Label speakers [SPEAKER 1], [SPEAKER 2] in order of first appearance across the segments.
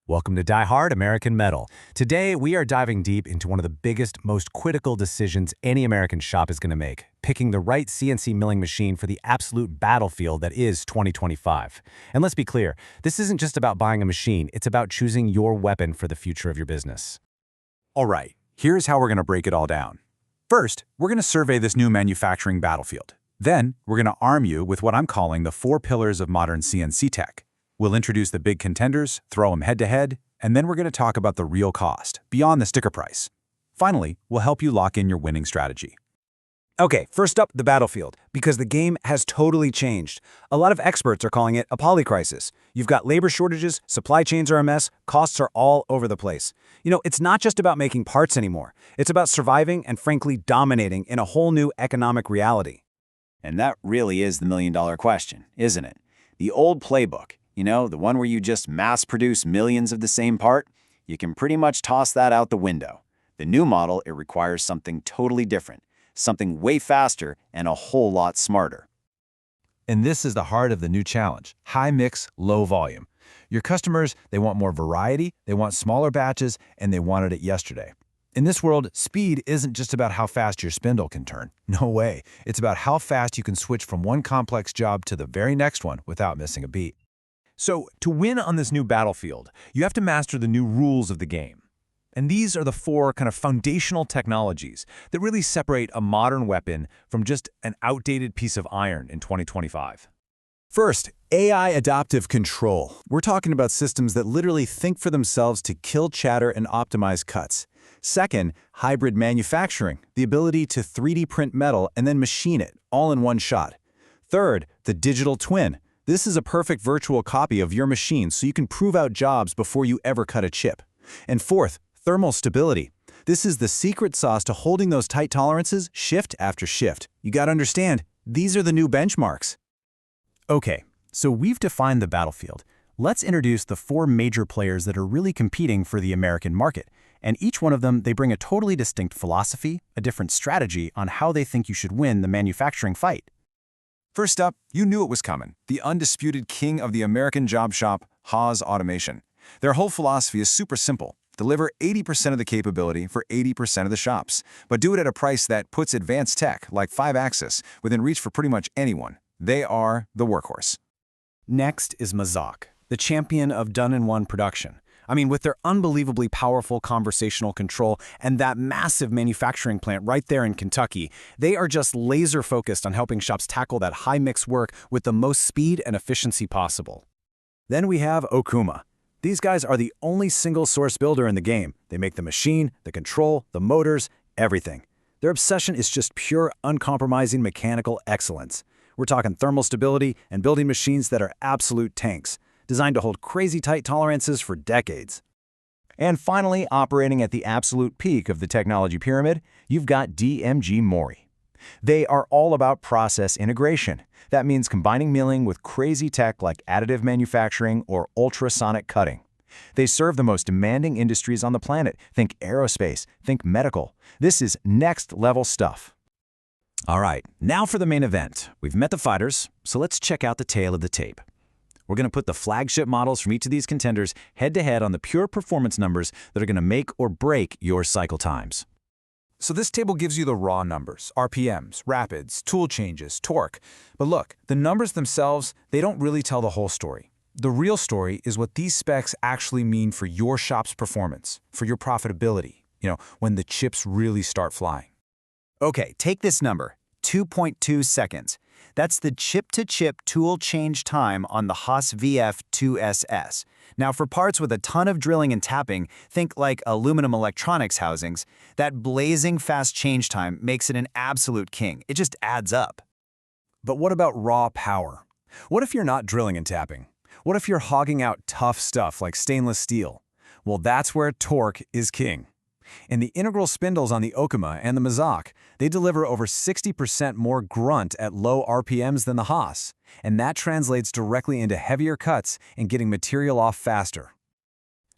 [SPEAKER 1] Welcome to Die Hard American Metal. Today, we are diving deep into one of the biggest, most critical decisions any American shop is going to make, picking the right CNC milling machine for the absolute battlefield that is 2025. And let's be clear, this isn't just about buying a machine, it's about choosing your weapon for the future of your business.
[SPEAKER 2] All right, here's how we're going to break it all down. First, we're going to survey this new manufacturing battlefield. Then, we're going to arm you with what I'm calling the 4 pillars of modern CNC tech. We'll introduce the big contenders, throw them head-to-head, and then we're going to talk about the real cost, beyond the sticker price. Finally, we'll help you lock in your winning strategy.
[SPEAKER 3] Okay, first up, the battlefield, because the game has totally changed. A lot of experts are calling it a polycrisis. You've got labor shortages, supply chains are a mess, costs are all over the place. It's not just about making parts anymore. It's about surviving and frankly dominating in a whole new economic reality.
[SPEAKER 4] And that really is the million-dollar question, isn't it? The old playbook, the one where you just mass-produce millions of the same part, you can pretty much toss that out the window. The new model, it requires something totally different, something way faster and a whole lot smarter.
[SPEAKER 5] And this is the heart of the new challenge: high mix, low volume. Your customers, they want more variety, they want smaller batches, and they wanted it yesterday. In this world, speed isn't just about how fast your spindle can turn. No way. It's about how fast you can switch from one complex job to the very next one without missing a beat.
[SPEAKER 1] So, to win on this new battlefield, you have to master the new rules of the game. And these are the 4 kind of foundational technologies that really separate a modern weapon from just an outdated piece of iron in 2025.
[SPEAKER 2] First, AI adaptive control. We're talking about systems that literally think for themselves to kill chatter and optimize cuts. Second, hybrid manufacturing, the ability to 3D print metal and then machine it, all in one shot. Third, the digital twin. This is a perfect virtual copy of your machine so you can prove out jobs before you ever cut a chip. And fourth, thermal stability. This is the secret sauce to holding those tight tolerances shift after shift. You gotta understand, these are the new benchmarks.
[SPEAKER 1] Okay, so we've defined the battlefield. Let's introduce the 4 major players that are really competing for the American market. And each one of them, they bring a totally distinct philosophy, a different strategy on how they think you should win the manufacturing fight.
[SPEAKER 2] First up, you knew it was coming. The undisputed king of the American job shop, Haas Automation. Their whole philosophy is super simple. Deliver 80% of the capability for 80% of the shops, but do it at a price that puts advanced tech, like 5-axis, within reach for pretty much anyone. They are the workhorse.
[SPEAKER 3] Next is Mazak, the champion of done-in-one production. With their unbelievably powerful conversational control and that massive manufacturing plant right there in Kentucky, they are just laser-focused on helping shops tackle that high-mix work with the most speed and efficiency possible. Then we have Okuma. These guys are the only single-source builder in the game. They make the machine, the control, the motors, everything. Their obsession is just pure, uncompromising mechanical excellence. We're talking thermal stability and building machines that are absolute tanks, designed to hold crazy tight tolerances for decades.
[SPEAKER 4] And finally, operating at the absolute peak of the technology pyramid, you've got DMG MORI. They are all about process integration. That means combining milling with crazy tech like additive manufacturing or ultrasonic cutting. They serve the most demanding industries on the planet. Think aerospace, think medical. This is next-level stuff.
[SPEAKER 3] All right, now for the main event. We've met the fighters, so let's check out the tail of the tape. We're going to put the flagship models from each of these contenders head-to-head on the pure performance numbers that are going to make or break your cycle times.
[SPEAKER 2] So this table gives you the raw numbers, RPMs, rapids, tool changes, torque. But look, the numbers themselves, they don't really tell the whole story. The real story is what these specs actually mean for your shop's performance, for your profitability, when the chips really start flying.
[SPEAKER 3] Okay, take this number, 2.2 seconds. That's the chip-to-chip tool change time on the Haas VF-2SS. Now, for parts with a ton of drilling and tapping, think like aluminum electronics housings, that blazing fast change time makes it an absolute king. It just adds up.
[SPEAKER 1] But what about raw power? What if you're not drilling and tapping? What if you're hogging out tough stuff like stainless steel? Well, that's where torque is king. In the integral spindles on the Okuma and the Mazak, they deliver over 60% more grunt at low RPMs than the Haas, and that translates directly into heavier cuts and getting material off faster.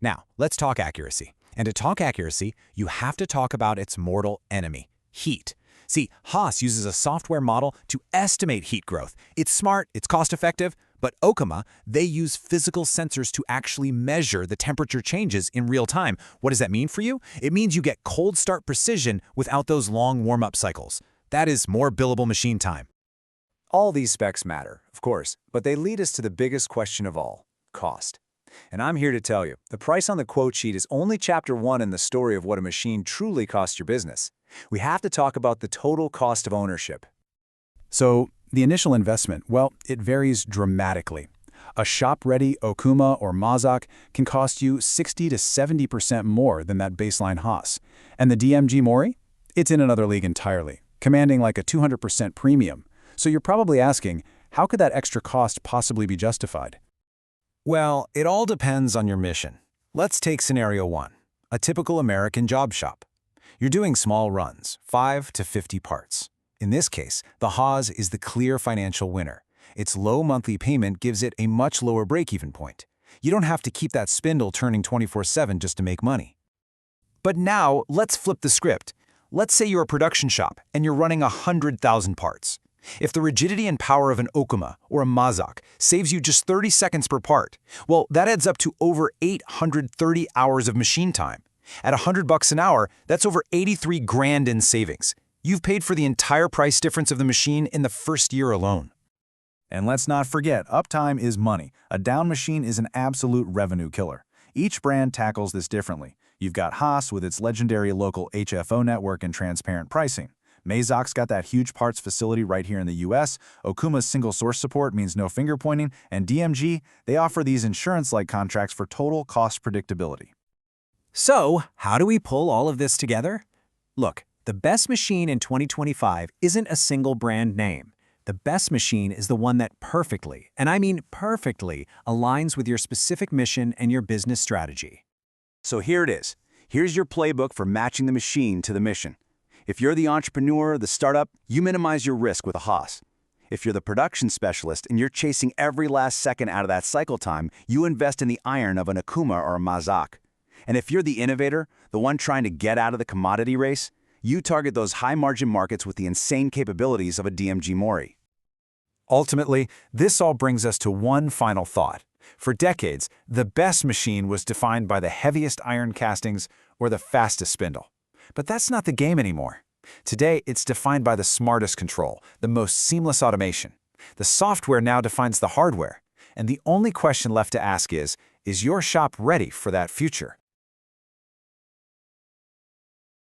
[SPEAKER 1] Now, let's talk accuracy. And to talk accuracy, you have to talk about its mortal enemy, heat. See, Haas uses a software model to estimate heat growth. It's smart, it's cost-effective,
[SPEAKER 3] But Okuma, they use physical sensors to actually measure the temperature changes in real time. What does that mean for you? It means you get cold start precision without those long warm-up cycles. That is more billable machine time.
[SPEAKER 2] All these specs matter, of course, but they lead us to the biggest question of all, cost. And I'm here to tell you, the price on the quote sheet is only chapter 1 in the story of what a machine truly costs your business. We have to talk about the total cost of ownership.
[SPEAKER 1] So, the initial investment, well, it varies dramatically. A shop-ready Okuma or Mazak can cost you 60 to 70% more than that baseline Haas. And the DMG MORI? It's in another league entirely, commanding like a 200% premium. So you're probably asking, how could that extra cost possibly be justified?
[SPEAKER 3] Well, it all depends on your mission. Let's take scenario 1, a typical American job shop. You're doing small runs, 5 to 50 parts. In this case, the Haas is the clear financial winner. Its low monthly payment gives it a much lower break-even point. You don't have to keep that spindle turning 24/7 just to make money. But now, let's flip the script. Let's say you're a production shop and you're running 100,000 parts. If the rigidity and power of an Okuma or a Mazak saves you just 30 seconds per part, well, that adds up to over 830 hours of machine time. At $100 an hour, that's over 83 grand in savings. You've paid for the entire price difference of the machine in the first year alone.
[SPEAKER 5] And let's not forget, uptime is money. A down machine is an absolute revenue killer. Each brand tackles this differently. You've got Haas with its legendary local HFO network and transparent pricing. Mazak's got that huge parts facility right here in the US. Okuma's single source support means no finger pointing. And DMG, they offer these insurance-like contracts for total cost predictability.
[SPEAKER 3] So, how do we pull all of this together? Look, the best machine in 2025 isn't a single brand name. The best machine is the one that perfectly, and I mean perfectly, aligns with your specific mission and your business strategy.
[SPEAKER 2] So here it is. Here's your playbook for matching the machine to the mission. If you're the entrepreneur, the startup, you minimize your risk with a Haas. If you're the production specialist and you're chasing every last second out of that cycle time, you invest in the iron of an Okuma or a Mazak. And if you're the innovator, the one trying to get out of the commodity race, you target those high-margin markets with the insane capabilities of a DMG MORI.
[SPEAKER 1] Ultimately, this all brings us to one final thought. For decades, the best machine was defined by the heaviest iron castings or the fastest spindle. But that's not the game anymore. Today, it's defined by the smartest control, the most seamless automation. The software now defines the hardware. And the only question left to ask is your shop ready for that future?